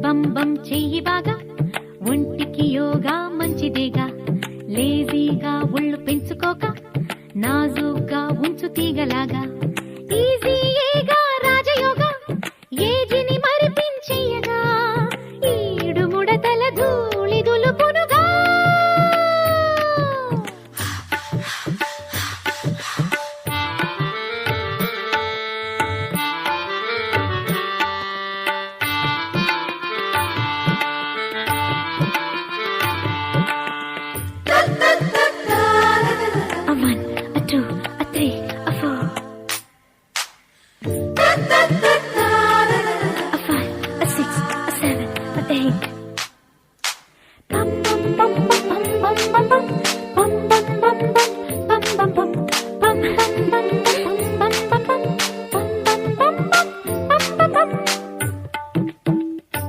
బం బం చెయ్యి బాగా, ఒంటికి యోగా మంచిదేగా. లేజీగా ఒళ్ళు పెంచుకోక, నాజూగా ఉంచు తీగలాగా. ఈజీగా రాజయోగా, ఏజిని మరిపించేయగా. ఈడు ముడతల ధూళి దులుపునుగా. A 1, a 2, a 3, a 4. A 5, a 6, a 7, a 8.